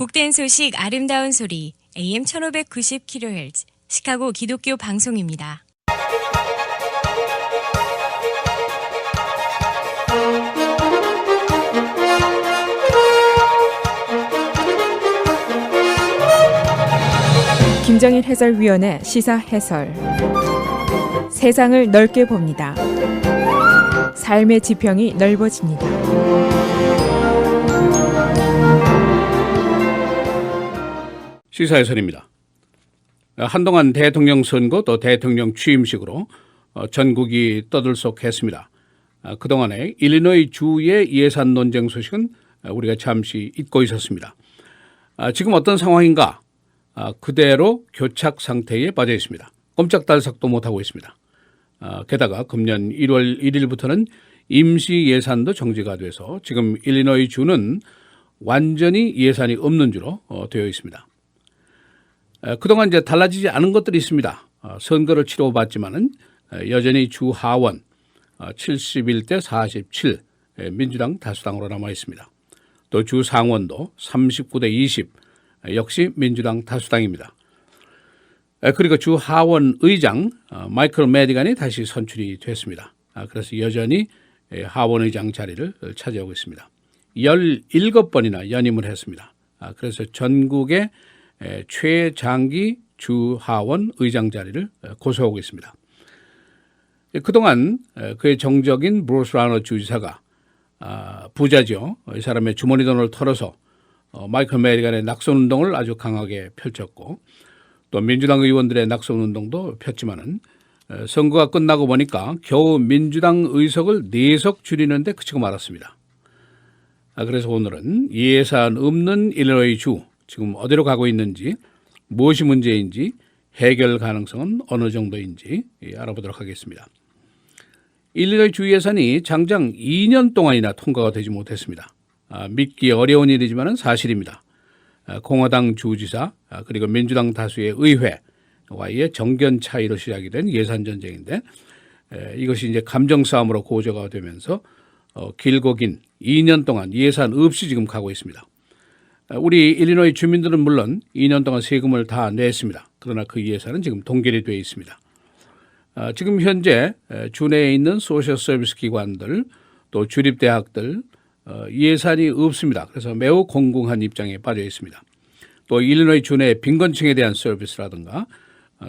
복된 소식 아름다운 소리 AM 1590kHz 시카고 기독교 방송입니다. 김정일 해설위원의 시사 해설. 세상을 넓게 봅니다. 삶의 지평이 넓어집니다. 시사 해설입니다. 한동안 대통령 선거 또 대통령 취임식으로 전국이 떠들썩했습니다. 그동안의 일리노이 주의 예산 논쟁 소식은 우리가 잠시 잊고 있었습니다. 지금 어떤 상황인가? 그대로 교착 상태에 빠져 있습니다. 꼼짝달싹도 못하고 있습니다. 게다가 금년 1월 1일부터는 임시 예산도 정지가 돼서 지금 일리노이 주는 완전히 예산이 없는 주로 되어 있습니다. 그동안 이제 달라지지 않은 것들이 있습니다. 선거를 치러봤지만은 여전히 주 하원 71대 47 민주당 다수당으로 남아 있습니다. 또 주 상원도 39대 20 역시 민주당 다수당입니다. 그리고 주 하원 의장 마이클 매디건이 다시 선출이 됐습니다. 그래서 여전히 하원 의장 자리를 차지하고 있습니다. 17번이나 연임을 했습니다. 그래서 전국의 최장기 주 하원 의장 자리를 고수하고 있습니다. 그동안 그의 정적인 브루스 라너 주지사가 부자죠. 이 사람의 주머니 돈을 털어서 마이클 매디건의 낙선운동을 아주 강하게 펼쳤고 또 민주당 의원들의 낙선운동도 폈지만은 선거가 끝나고 보니까 겨우 민주당 의석을 4석 줄이는데 그치고 말았습니다. 그래서 오늘은 예산 없는 일리노이 주 지금 어디로 가고 있는지 무엇이 문제인지 해결 가능성은 어느 정도인지 알아보도록 하겠습니다. 일리노이 주 예산이 장장 2년 동안이나 통과가 되지 못했습니다. 믿기 어려운 일이지만 사실입니다. 공화당 주지사 그리고 민주당 다수의 의회와의 정견 차이로 시작이 된 예산 전쟁인데 이것이 이제 감정 싸움으로 고조가 되면서 길고 긴 2년 동안 예산 없이 지금 가고 있습니다. 우리 일리노이 주민들은 물론 2년 동안 세금을 다 냈습니다. 그러나 그 예산은 지금 동결이 되어 있습니다. 지금 현재 주내에 있는 소셜 서비스 기관들 또 주립대학들 예산이 없습니다. 그래서 매우 공공한 입장에 빠져 있습니다. 또 일리노이 주내 빈곤층에 대한 서비스라든가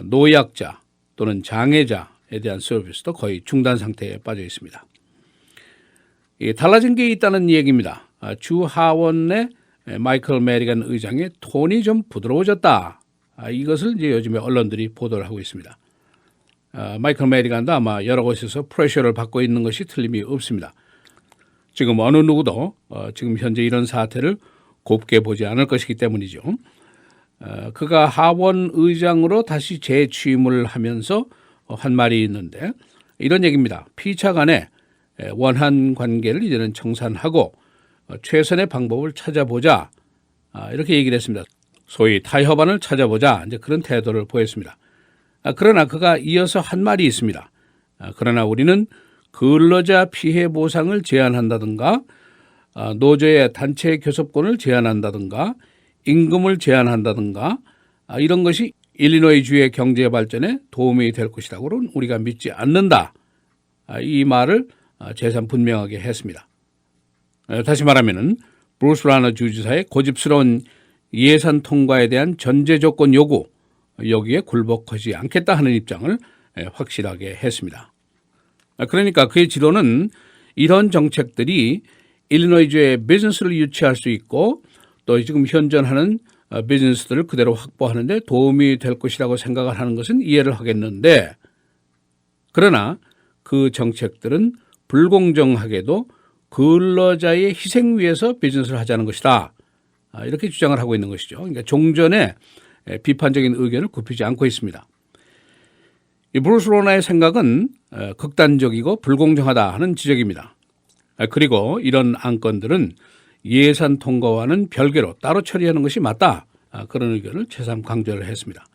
노약자 또는 장애자에 대한 서비스도 거의 중단 상태에 빠져 있습니다. 달라진 게 있다는 얘기입니다. 주 하원의 마이클 매디건 의장의 톤이 좀 부드러워졌다. 이것을 이제 요즘에 언론들이 보도를 하고 있습니다. 마이클 매디건도 아마 여러 곳에서 프레셔를 받고 있는 것이 틀림이 없습니다. 지금 어느 누구도 지금 현재 이런 사태를 곱게 보지 않을 것이기 때문이죠. 그가 하원 의장으로 다시 재취임을 하면서 한 말이 있는데 이런 얘기입니다. 피차 간의 원한 관계를 이제는 청산하고 최선의 방법을 찾아보자. 이렇게 얘기를 했습니다. 소위 타협안을 찾아보자. 이제 그런 태도를 보였습니다. 그러나 그가 이어서 한 말이 있습니다. 그러나 우리는 근로자 피해 보상을 제한한다든가 노조의 단체 교섭권을 제한한다든가 임금을 제한한다든가 이런 것이 일리노이 주의 경제 발전에 도움이 될 것이라고는 우리가 믿지 않는다. 이 말을 재산 분명하게 했습니다. 다시 말하면은 브루스 라너 주지사의 고집스러운 예산 통과에 대한 전제 조건 요구 여기에 굴복하지 않겠다 하는 입장을 확실하게 했습니다. 그러니까 그의 지도는 이런 정책들이 일리노이주의 비즈니스를 유치할 수 있고 또 지금 현존하는 비즈니스들을 그대로 확보하는 데 도움이 될 것이라고 생각을 하는 것은 이해를 하겠는데 그러나 그 정책들은 불공정하게도 근로자의 희생 위에서 비즈니스를 하자는 것이다. 이렇게 주장을 하고 있는 것이죠. 그러니까 종전에 비판적인 의견을 굽히지 않고 있습니다. 이 브루스 라너의 생각은 극단적이고 불공정하다 하는 지적입니다. 그리고 이런 안건들은 예산 통과와는 별개로 따로 처리하는 것이 맞다. 그런 의견을 재삼 강조를 했습니다.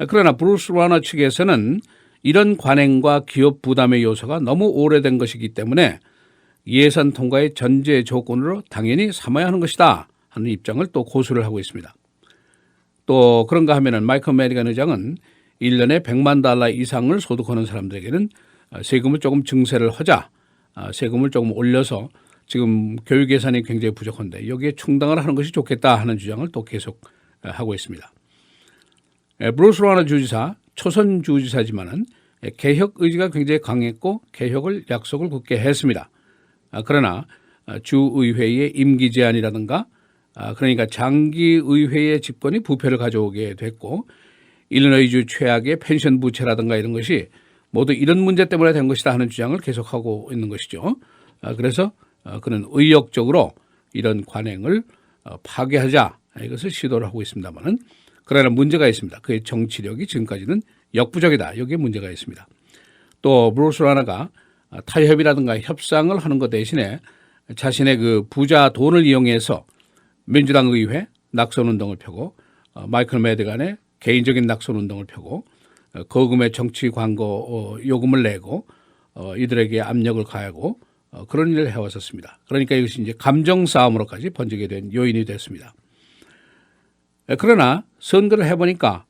그러나 브루스 라너 측에서는 이런 관행과 기업 부담의 요소가 너무 오래된 것이기 때문에 예산 통과의 전제 조건으로 당연히 삼아야 하는 것이다 하는 입장을 또 고수를 하고 있습니다. 또 그런가 하면은 마이클 메디건 의장은 1년에 $100만 이상을 소득하는 사람들에게는 세금을 조금 증세를 하자, 세금을 조금 올려서 지금 교육 예산이 굉장히 부족한데 여기에 충당을 하는 것이 좋겠다 하는 주장을 또 계속 하고 있습니다. 브루스 라너 주지사, 초선 주지사지만은 개혁 의지가 굉장히 강했고 개혁을 약속을 굳게 했습니다. 그러나 주의회의 임기 제한이라든가 그러니까 장기 의회의 집권이 부패를 가져오게 됐고 일리노이주 최악의 펜션 부채라든가 이런 것이 모두 이런 문제 때문에 된 것이다 하는 주장을 계속하고 있는 것이죠. 그래서 그는 의욕적으로 이런 관행을 파괴하자 이것을 시도를 하고 있습니다만은 그러나 문제가 있습니다. 그의 정치력이 지금까지는 역부족이다. 여기에 문제가 있습니다. 또 브루스 라너가 타협이라든가 협상을 하는 것 대신에 자신의 그 부자 돈을 이용해서 민주당 의회 낙선운동을 펴고 마이클 메디건의 개인적인 낙선운동을 펴고 거금의 정치 광고 요금을 내고 이들에게 압력을 가하고 그런 일을 해왔었습니다. 그러니까 이것이 이제 감정 싸움으로까지 번지게 된 요인이 됐습니다. 그러나 선거를 해보니까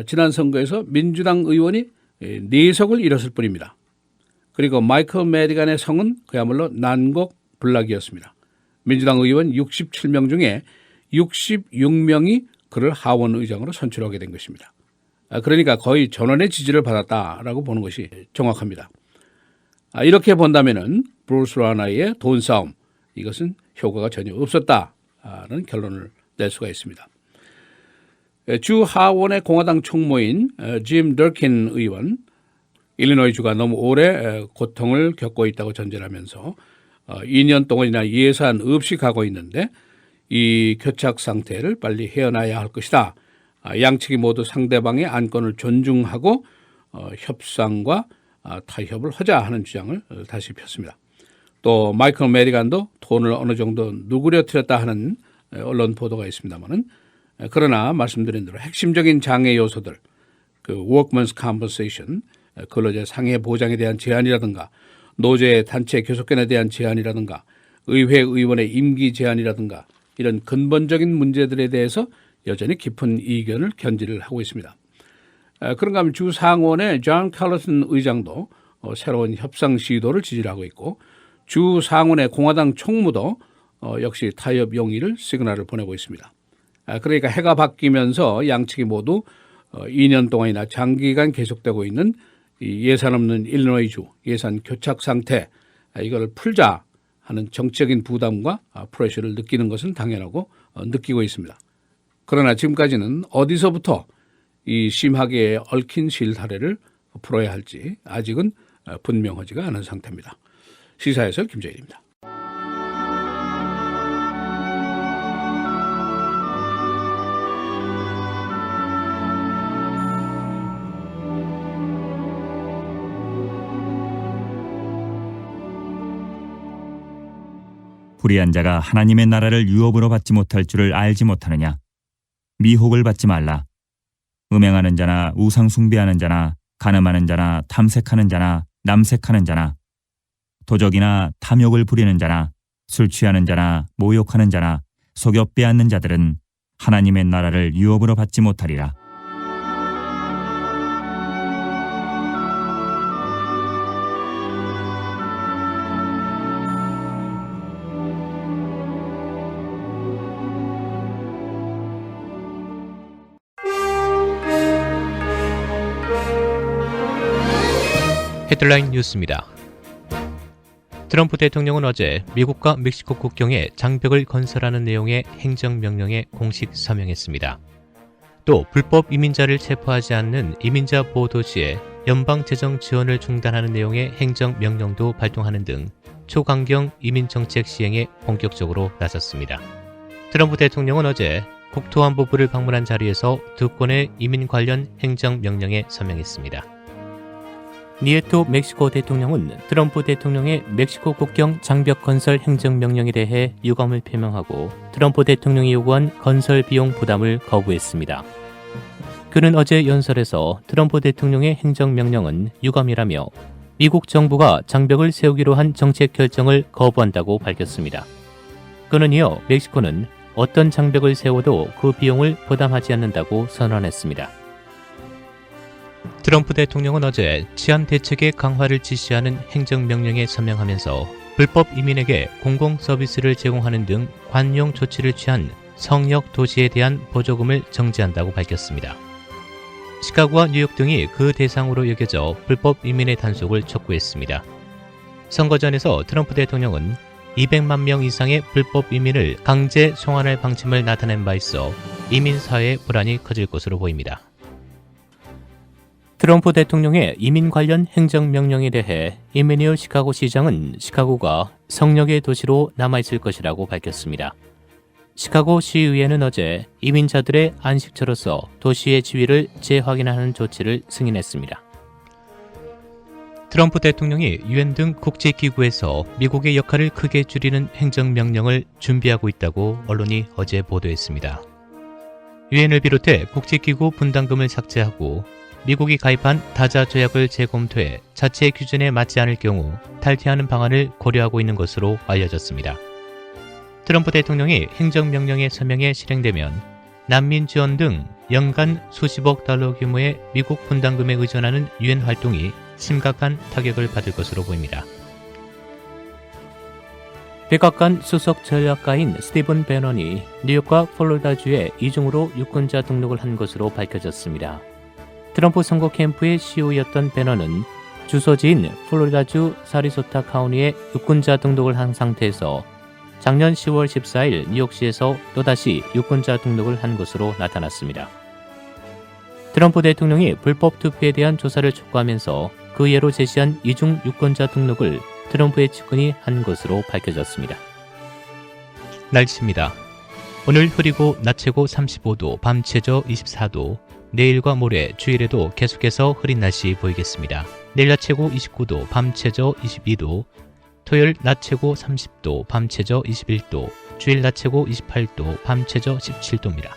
지난 선거에서 민주당 의원이 4석을 잃었을 뿐입니다. 그리고 마이클 메디건의 성은 그야말로 난곡불락이었습니다. 민주당 의원 67명 중에 66명이 그를 하원 의장으로 선출하게 된 것입니다. 그러니까 거의 전원의 지지를 받았다라고 보는 것이 정확합니다. 이렇게 본다면은 브루스 라너의 돈 싸움 이것은 효과가 전혀 없었다는 결론을 낼 수가 있습니다. 주 하원의 공화당 총무인 짐 더킨 의원, 일리노이주가 너무 오래 고통을 겪고 있다고 전제하면서 2년 동안이나 예산 없이 가고 있는데 이 교착 상태를 빨리 헤어나야 할 것이다. 양측이 모두 상대방의 안건을 존중하고 협상과 타협을 하자 하는 주장을 다시 폈습니다. 또 마이클 메디건도 돈을 어느 정도 누구려뜨렸다 하는 언론 보도가 있습니다만은 그러나 말씀드린 대로 핵심적인 장애 요소들, 그 workman's compensation, 근로자 상해 보장에 대한 제한이라든가 노조의 단체 교섭권에 대한 제한이라든가 의회 의원의 임기 제한이라든가 이런 근본적인 문제들에 대해서 여전히 깊은 이견을 견지를 하고 있습니다. 그런가 하면 주 상원의 존 칼러슨 의장도 새로운 협상 시도를 지지하고 있고 주 상원의 공화당 총무도 역시 타협 용의를 시그널을 보내고 있습니다. 그러니까 해가 바뀌면서 양측이 모두 2년 동안이나 장기간 계속되고 있는 이 예산 없는 일리노이주 예산 교착 상태 이걸 풀자 하는 정치적인 부담과 프레셔를 느끼는 것은 당연하고 느끼고 있습니다. 그러나 지금까지는 어디서부터 이 심하게 얽힌 실타래를 풀어야 할지 아직은 분명하지가 않은 상태입니다. 시사해설 김재일입니다. 불의한 자가 하나님의 나라를 유업으로 받지 못할 줄을 알지 못하느냐. 미혹을 받지 말라. 음행하는 자나 우상 숭배하는 자나 간음하는 자나 탐색하는 자나 남색하는 자나 도적이나 탐욕을 부리는 자나 술 취하는 자나 모욕하는 자나 속여 빼앗는 자들은 하나님의 나라를 유업으로 받지 못하리라. 헤드라인 뉴스입니다. 트럼프 대통령은 어제 미국과 멕시코 국경에 장벽을 건설하는 내용의 행정명령에 공식 서명했습니다. 또 불법 이민자를 체포하지 않는 이민자 보호 도시에 연방재정 지원을 중단하는 내용의 행정명령도 발동하는 등 초강경 이민정책 시행에 본격적으로 나섰습니다. 트럼프 대통령은 어제 국토안보부를 방문한 자리에서 2건의 이민 관련 행정명령에 서명했습니다. 니에토 멕시코 대통령은 트럼프 대통령의 멕시코 국경 장벽 건설 행정명령에 대해 유감을 표명하고 트럼프 대통령이 요구한 건설 비용 부담을 거부했습니다. 그는 어제 연설에서 트럼프 대통령의 행정명령은 유감이라며 미국 정부가 장벽을 세우기로 한 정책 결정을 거부한다고 밝혔습니다. 그는 이어 멕시코는 어떤 장벽을 세워도 그 비용을 부담하지 않는다고 선언했습니다. 트럼프 대통령은 어제 치안 대책의 강화를 지시하는 행정명령에 서명하면서 불법 이민에게 공공 서비스를 제공하는 등 관용 조치를 취한 성역 도시에 대한 보조금을 정지한다고 밝혔습니다. 시카고와 뉴욕 등이 그 대상으로 여겨져 불법 이민의 단속을 촉구했습니다. 선거 전에서 트럼프 대통령은 200만 명 이상의 불법 이민을 강제 송환할 방침을 나타낸 바 있어 이민 사회의 불안이 커질 것으로 보입니다. 트럼프 대통령의 이민 관련 행정명령에 대해 이메뉴얼 시카고 시장은 시카고가 성역의 도시로 남아있을 것이라고 밝혔습니다. 시카고 시의회는 어제 이민자들의 안식처로서 도시의 지위를 재확인하는 조치를 승인했습니다. 트럼프 대통령이 유엔 등 국제기구에서 미국의 역할을 크게 줄이는 행정명령을 준비하고 있다고 언론이 어제 보도했습니다. 유엔을 비롯해 국제기구 분담금을 삭제하고 미국이 가입한 다자 조약을 재검토해 자체 규준에 맞지 않을 경우 탈퇴하는 방안을 고려하고 있는 것으로 알려졌습니다. 트럼프 대통령이 행정명령에 서명해 실행되면 난민 지원 등 연간 수십억 달러 규모의 미국 분담금에 의존하는 유엔 활동이 심각한 타격을 받을 것으로 보입니다. 백악관 수석 전략가인 스티븐 배넌이 뉴욕과 플로리다주에 이중으로 유권자 등록을 한 것으로 밝혀졌습니다. 트럼프 선거 캠프의 CEO였던 배넌은 주소지인 플로리다주 사리소타 카운티에 유권자 등록을 한 상태에서 작년 10월 14일 뉴욕시에서 또다시 유권자 등록을 한 것으로 나타났습니다. 트럼프 대통령이 불법 투표에 대한 조사를 촉구하면서 그 예로 제시한 이중 유권자 등록을 트럼프의 측근이 한 것으로 밝혀졌습니다. 날씨입니다. 오늘 흐리고 낮 최고 35도, 밤 최저 24도, 내일과 모레, 주일에도 계속해서 흐린 날씨 보이겠습니다. 내일 낮 최고 29도, 밤 최저 22도, 토요일 낮 최고 30도, 밤 최저 21도, 주일 낮 최고 28도, 밤 최저 17도입니다.